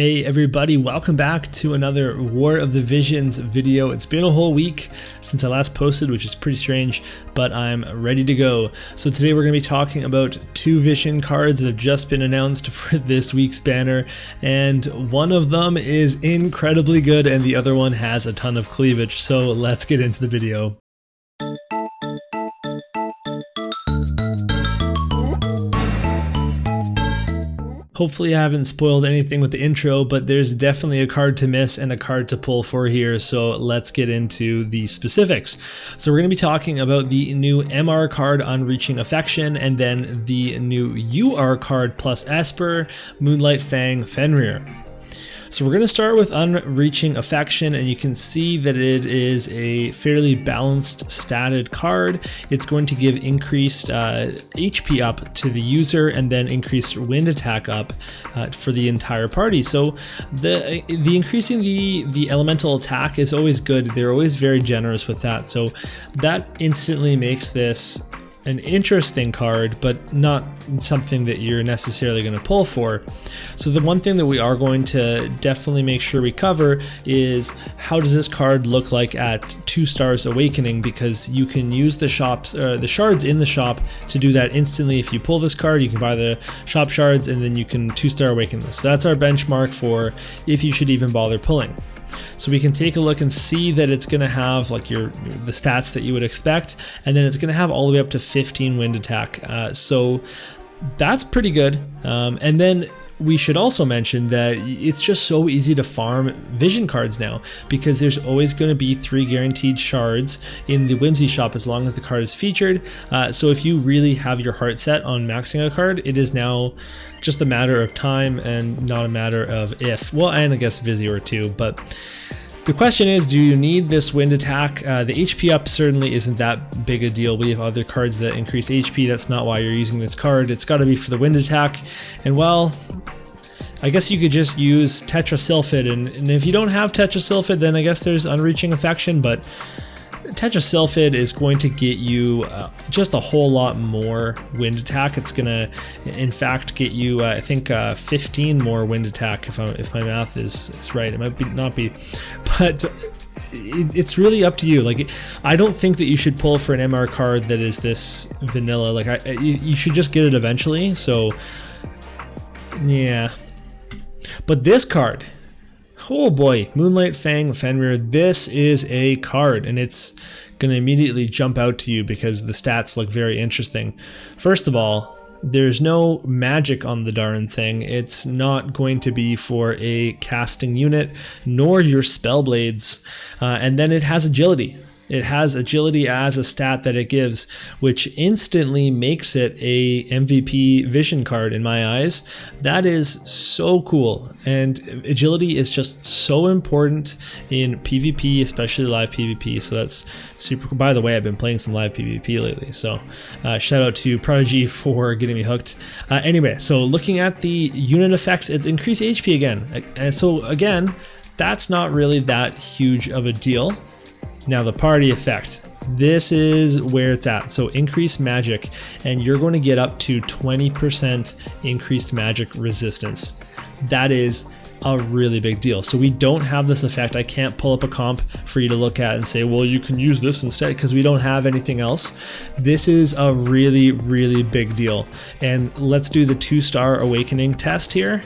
Hey everybody, welcome back to another War of the Visions video. It's been a whole week since I last posted, which is pretty strange, but I'm ready to go. So today we're going to be talking about two Vision cards that have just been announced for this week's banner, and one of them is incredibly good and the other one has a ton of cleavage. So let's get into the video. Hopefully I haven't spoiled anything with the intro, but there's definitely a card to miss and a card to pull for here, so let's get into the specifics. So we're going to be talking about the new MR card, Unreaching Affection, and then the new UR card plus Esper, Moonlight Fang, Fenrir. So we're going to start with Unreaching Affection, and you can see that it is a fairly balanced statted card. It's going to give increased HP up to the user and then increased wind attack up for the entire party. So the increasing the elemental attack is always good. They're always very generous with that. So that instantly makes this an interesting card, but not something that you're necessarily going to pull for. So the one thing that we are going to definitely make sure we cover is how does this card look like at 2 stars awakening, because you can use the shards in the shop to do that instantly. If you pull this card, you can buy the shop shards and then you can 2-star awaken this. So that's our benchmark for if you should even bother pulling. So we can take a look and see that it's going to have like the stats that you would expect, and then it's going to have all the way up to 15 wind attack. So that's pretty good. And then we should also mention that it's just so easy to farm Vision cards now, because there's always going to be 3 guaranteed shards in the Whimsy shop as long as the card is featured. So if you really have your heart set on maxing a card, it is now just a matter of time and not a matter of if. Well, and I guess visiore too, but the question is, do you need this wind attack? The HP up certainly isn't that big a deal. We have other cards that increase HP. That's not why you're using this card. It's got to be for the wind attack. And well, I guess you could just use Tetrasulfid. And if you don't have Tetrasulfid, then I guess there's Unreaching Affection. But Tetrasulfid is going to get you just a whole lot more wind attack. It's going to, in fact, get you, I think, 15 more wind attack if my math is right. It might not be, but it's really up to you. Like, I don't think that you should pull for an MR card that is this vanilla. Like, you should just get it eventually. So, yeah. But this card, oh boy, Moonlight Fang, Fenrir, this is a card, and it's going to immediately jump out to you because the stats look very interesting. First of all, there's no magic on the darn thing. It's not going to be for a casting unit, nor your spell blades. And then it has agility. It has agility as a stat that it gives, which instantly makes it a MVP Vision card in my eyes. That is so cool. And agility is just so important in PvP, especially live PvP. So that's super cool. By the way, I've been playing some live PvP lately. So shout out to Prodigy for getting me hooked. Anyway, so looking at the unit effects, it's increased HP again. And so again, that's not really that huge of a deal. Now the party effect, this is where it's at. So increased magic, and you're going to get up to 20% increased magic resistance. That is a really big deal. So we don't have this effect. I can't pull up a comp for you to look at and say, well, you can use this instead, because we don't have anything else. This is a really, really big deal. And let's do the 2-star awakening test here.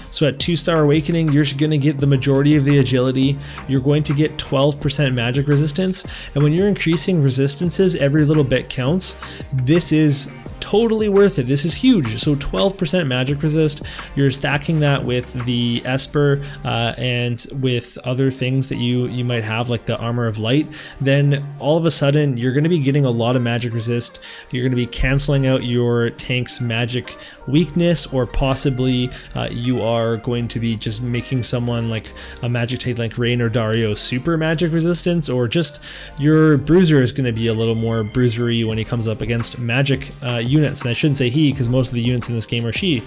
So at 2-star awakening, you're going to get the majority of the agility. You're going to get 12% magic resistance. And when you're increasing resistances, every little bit counts. This is totally worth it. This is huge. So 12% magic resist. You're stacking that with the Esper and with other things that you might have, like the Armor of Light. Then all of a sudden, you're going to be getting a lot of magic resist. You're going to be canceling out your tank's magic weakness, or possibly you are going to be just making someone like a magic tank like Rain or Dario super magic resistance, or just your bruiser is going to be a little more bruisery when he comes up against magic units. And I shouldn't say he, because most of the units in this game are she.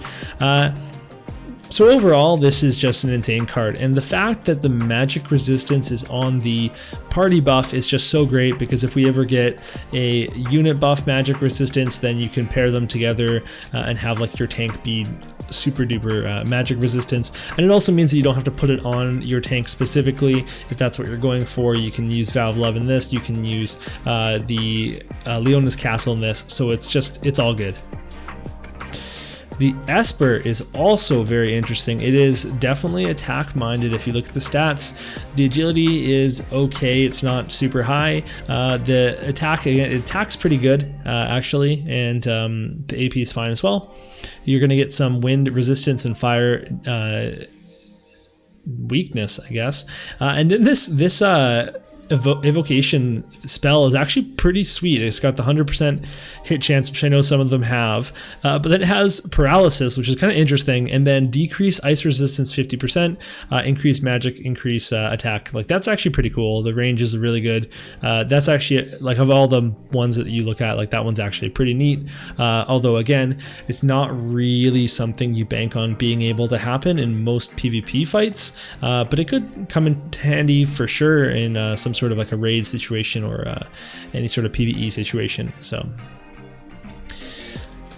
So overall, this is just an insane card, and the fact that the magic resistance is on the party buff is just so great, because if we ever get a unit buff magic resistance, then you can pair them together and have like your tank be super duper magic resistance. And it also means that you don't have to put it on your tank specifically. If that's what you're going for, you can use Valve Love in this, you can use the Leona's Castle in this, so it's all good. The Esper is also very interesting. It is definitely attack minded. If you look at the stats, the agility is okay, it's not super high. The attack, again, it attacks pretty good actually, and the AP is fine as well. You're gonna get some wind resistance and fire weakness, I guess. And then this evocation spell is actually pretty sweet. It's got the 100% hit chance, which I know some of them have, but then it has paralysis, which is kind of interesting, and then decrease ice resistance 50%, increase magic, increase attack. Like, that's actually pretty cool. The range is really good. That's actually, like, of all the ones that you look at, like, that one's actually pretty neat. Although again, it's not really something you bank on being able to happen in most PvP fights, but it could come in handy for sure in some sort of like a raid situation or any sort of PvE situation. So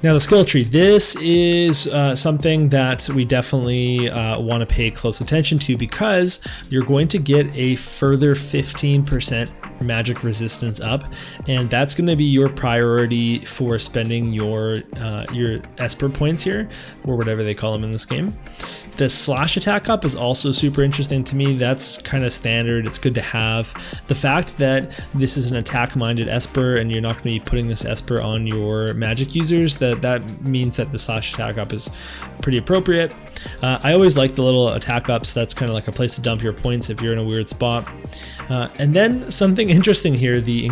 now the skill tree, this is something that we definitely want to pay close attention to, because you're going to get a further 15% magic resistance up, and that's going to be your priority for spending your Esper points here, or whatever they call them in this game. The slash attack up is also super interesting to me. That's kind of standard. It's good to have. The fact that this is an attack-minded Esper and you're not going to be putting this Esper on your magic users, that means that the slash attack up is pretty appropriate. I always like the little attack ups. That's kind of like a place to dump your points if you're in a weird spot. And then something interesting here, the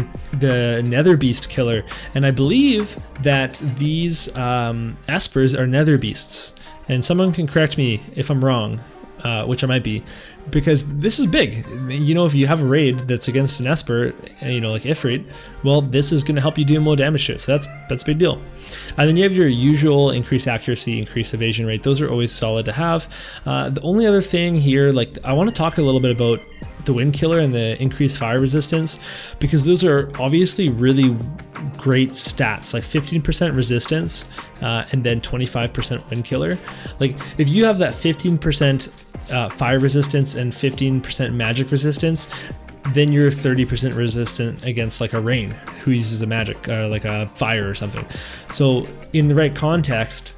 Nether Beast Killer, and I believe that these Espers are Nether Beasts. And someone can correct me if I'm wrong, which I might be, because this is big. You know, if you have a raid that's against an Esper, you know, like Ifrit, well, this is going to help you do more damage to it. So that's a big deal. And then you have your usual increased accuracy, increased evasion rate. Those are always solid to have. The only other thing here, like, I want to talk a little bit about the Wind Killer and the increased fire resistance, because those are obviously really great stats, like 15% resistance and then 25% Wind Killer. Like, if you have that 15% fire resistance and 15% magic resistance, then you're 30% resistant against like a Rain who uses a magic or like a fire or something. So in the right context,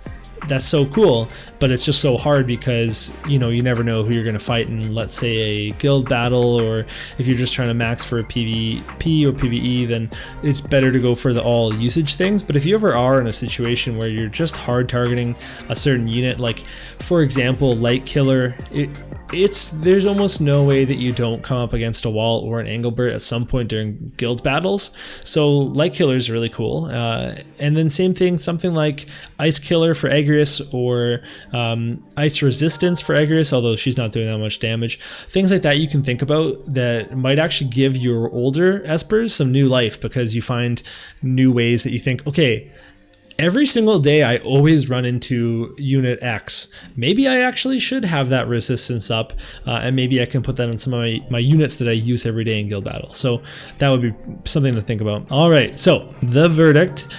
that's so cool, but it's just so hard because, you know, you never know who you're going to fight in, let's say, a guild battle, or if you're just trying to max for a PvP or PvE, then it's better to go for the all usage things. But if you ever are in a situation where you're just hard targeting a certain unit, like for example, Light Killer, there's almost no way that you don't come up against a wall or an Engelbert at some point during guild battles. So Light Killer is really cool. And then same thing, something like Ice Killer for Egris, or Ice Resistance for Egris, although she's not doing that much damage. Things like that you can think about that might actually give your older Espers some new life, because you find new ways that you think, okay, every single day I always run into unit X. Maybe I actually should have that resistance up, and maybe I can put that on some of my units that I use every day in guild battle. So that would be something to think about. All right, so the verdict.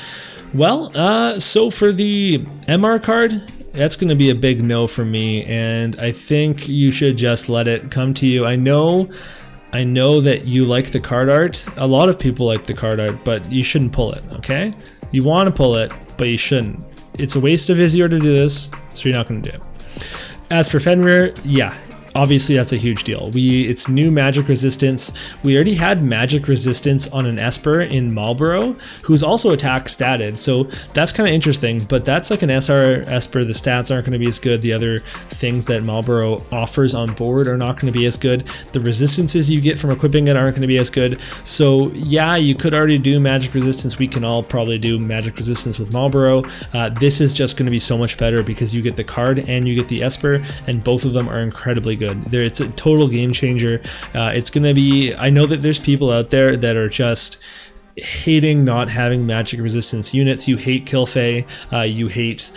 Well, so for the MR card, that's going to be a big no for me, and I think you should just let it come to you. I know that you like the card art. A lot of people like the card art, but you shouldn't pull it, okay? You want to pull it, but you shouldn't. It's a waste of visiore to do this, so you're not going to do it. As for Fenrir, yeah, obviously that's a huge deal. It's new magic resistance. We already had magic resistance on an Esper in Marlborough, who's also attack statted, so that's kind of interesting, but that's like an SR Esper. The stats aren't going to be as good. The other things that Marlborough offers on board are not going to be as good. The resistances you get from equipping it aren't going to be as good. So yeah, you could already do magic resistance. We can all probably do magic resistance with Marlborough. This is just going to be so much better because you get the card and you get the Esper, and both of them are incredibly good. It's a total game changer. It's gonna be, I know that there's people out there that are just hating not having magic resistance units. You hate Kilfey, you hate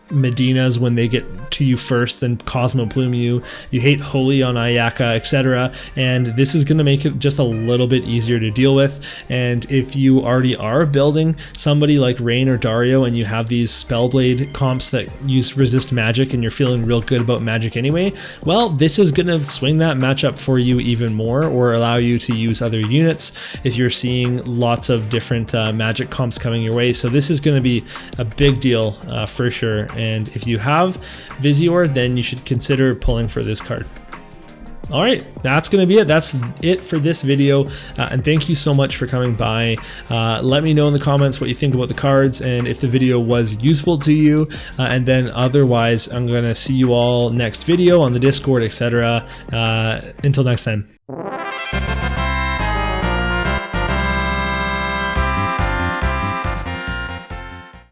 Medinas when they get to you first, then Cosmo Plume you. You hate Holy on Ayaka, etc. And this is going to make it just a little bit easier to deal with. And if you already are building somebody like Rain or Dario and you have these Spellblade comps that use resist magic and you're feeling real good about magic anyway, well, this is going to swing that matchup for you even more, or allow you to use other units if you're seeing lots of different magic comps coming your way. So this is going to be a big deal for sure. And if you have Visiore, then you should consider pulling for this card. All right, that's going to be it. That's it for this video. And thank you so much for coming by. Let me know in the comments what you think about the cards and if the video was useful to you. And then otherwise, I'm going to see you all next video on the Discord, etc. Until next time.